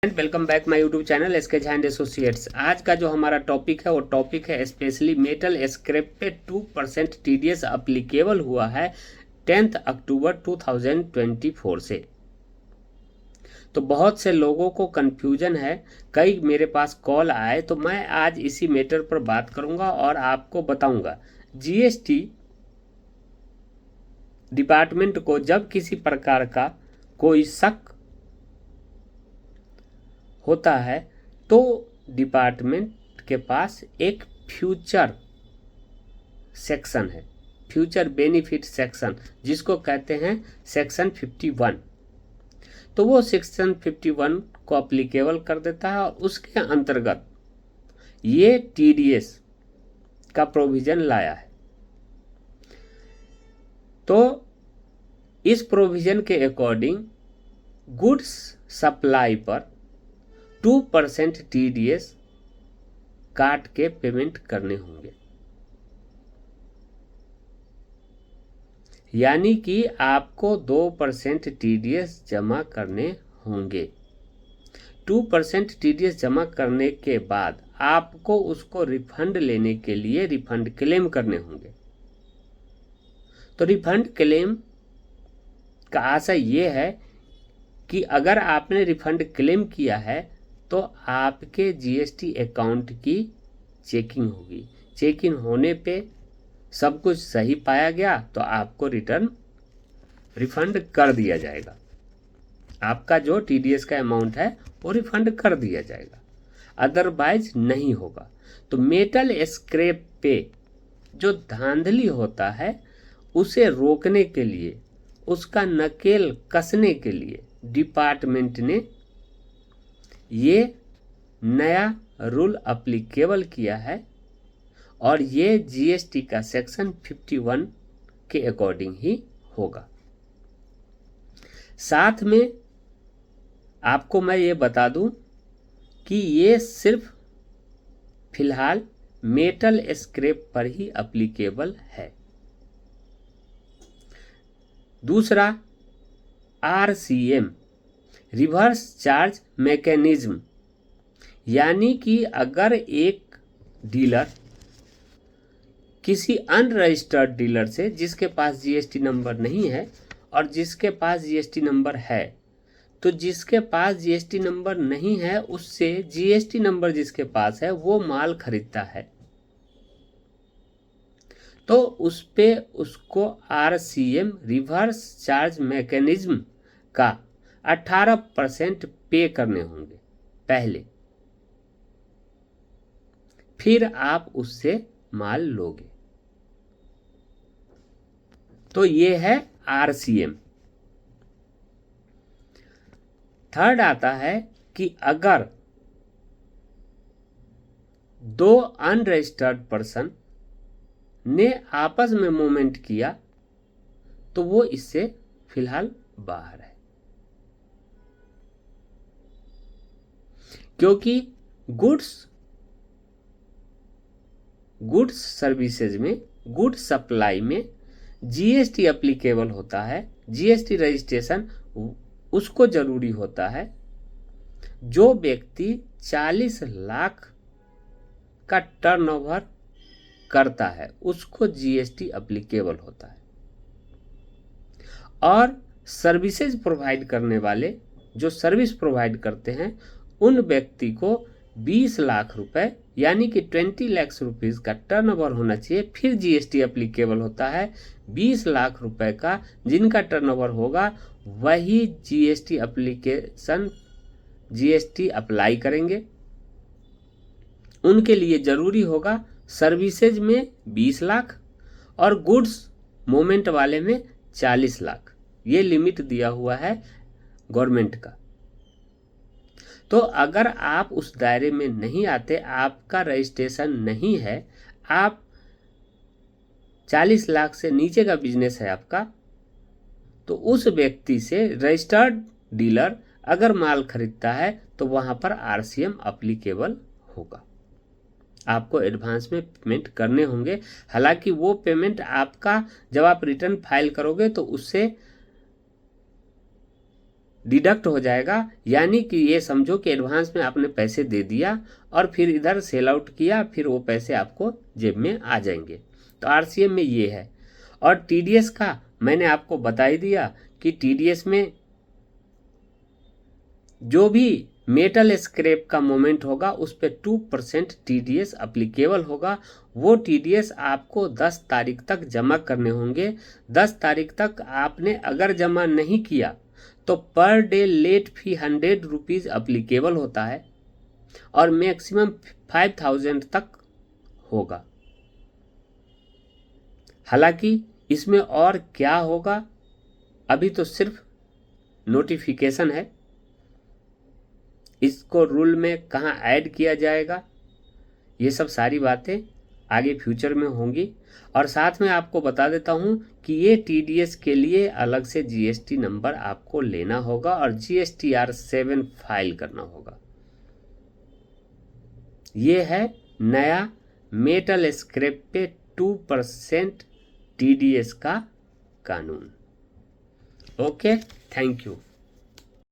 Welcome back my YouTube channel SK Jha and associates. आज का जो हमारा टॉपिक है वो टॉपिक है स्पेशली मेटल स्क्रैप पे 2% टीडीएस अप्लीकेबल हुआ है 10 अक्टूबर 2024 से। तो बहुत से लोगों को कंफ्यूजन है, कई मेरे पास कॉल आए, तो मैं आज इसी मैटर पर बात करूंगा और आपको बताऊंगा जीएसटी डिपार्टमेंट को जब किसी प्रकार का कोई शक होता है तो डिपार्टमेंट के पास एक फ्यूचर सेक्शन है, फ्यूचर बेनिफिट सेक्शन, जिसको कहते हैं सेक्शन 51। तो वो सेक्शन 51 को अप्लीकेबल कर देता है और उसके अंतर्गत ये टीडीएस का प्रोविजन लाया है। तो इस प्रोविजन के अकॉर्डिंग गुड्स सप्लाई पर 2% टीडीएस काट के पेमेंट करने होंगे, यानी कि आपको 2% टीडीएस जमा करने होंगे। 2% टीडीएस जमा करने के बाद आपको उसको रिफंड लेने के लिए रिफंड क्लेम करने होंगे। तो रिफंड क्लेम का आशय ये है कि अगर आपने रिफंड क्लेम किया है तो आपके जीएसटी अकाउंट की चेकिंग होगी। चेकिंग होने पे सब कुछ सही पाया गया तो आपको रिफंड कर दिया जाएगा। आपका जो टीडीएस का अमाउंट है वो रिफंड कर दिया जाएगा, अदरवाइज नहीं होगा। तो मेटल स्क्रैप पे जो धांधली होता है उसे रोकने के लिए, उसका नकेल कसने के लिए डिपार्टमेंट ने ये नया रूल अप्लीकेबल किया है और ये जीएसटी का सेक्शन 51 के अकॉर्डिंग ही होगा। साथ में आपको मैं ये बता दूं कि ये सिर्फ फिलहाल मेटल स्क्रैप पर ही अप्लीकेबल है। दूसरा, आरसीएम रिवर्स चार्ज मैकेनिज्म, यानी कि अगर एक डीलर किसी अनरजिस्टर्ड डीलर से, जिसके पास जीएसटी नंबर नहीं है और जिसके पास जीएसटी नंबर है, तो जिसके पास जीएसटी नंबर नहीं है उससे जीएसटी नंबर जिसके पास है वो माल खरीदता है, तो उस पे उसको आरसीएम रिवर्स चार्ज मैकेनिज्म का 18% पे करने होंगे पहले, फिर आप उससे माल लोगे। तो ये है आरसीएम। थर्ड आता है कि अगर दो अनरजिस्टर्ड पर्सन ने आपस में मूवमेंट किया तो वो इससे फिलहाल बाहर है, क्योंकि गुड्स सर्विसेज में, गुड्स सप्लाई में जीएसटी अप्लीकेबल होता है। जीएसटी रजिस्ट्रेशन उसको जरूरी होता है जो व्यक्ति 40 लाख का टर्नओवर करता है, उसको जीएसटी अप्लीकेबल होता है। और सर्विसेज प्रोवाइड करने वाले, जो सर्विस प्रोवाइड करते हैं, उन व्यक्ति को 20 लाख रुपए यानी कि 20 लाख रुपीस का टर्नओवर होना चाहिए, फिर जीएसटी अप्लीकेबल होता है। 20 लाख रुपए का जिनका टर्नओवर होगा वही जीएसटी अप्लाई करेंगे। उनके लिए जरूरी होगा सर्विसेज में 20 लाख और गुड्स मूवमेंट वाले में 40 लाख। ये लिमिट दिया हुआ है गवर्नमेंट का। तो अगर आप उस दायरे में नहीं आते, आपका रजिस्ट्रेशन नहीं है, आप 40 लाख से नीचे का बिजनेस है आपका, तो उस व्यक्ति से रजिस्टर्ड डीलर अगर माल खरीदता है तो वहां पर आरसीएम अप्लीकेबल होगा। आपको एडवांस में पेमेंट करने होंगे। हालांकि वो पेमेंट आपका जब आप रिटर्न फाइल करोगे तो उससे डिडक्ट हो जाएगा, यानी कि ये समझो कि एडवांस में आपने पैसे दे दिया और फिर इधर सेल आउट किया, फिर वो पैसे आपको जेब में आ जाएंगे। तो आरसीएम में ये है। और टीडीएस का मैंने आपको बता ही दिया कि टीडीएस में जो भी मेटल स्क्रैप का मोमेंट होगा उस पर 2% टीडीएस अप्लीकेबल होगा। वो टीडीएस आपको 10 तारीख तक जमा करने होंगे। 10 तारीख तक आपने अगर जमा नहीं किया तो per day late fee 100 rupees applicable होता है और मैक्सिमम 5000 तक होगा। हालांकि इसमें और क्या होगा अभी तो सिर्फ नोटिफिकेशन है, इसको रूल में कहाँ ऐड किया जाएगा ये सब सारी बातें आगे फ्यूचर में होंगी। और साथ में आपको बता देता हूँ कि ये टीडीएस के लिए अलग से जीएसटी नंबर आपको लेना होगा और GSTR-7 फाइल करना होगा। ये है नया मेटल स्क्रैप पे 2% टीडीएस का कानून। Okay, thank you.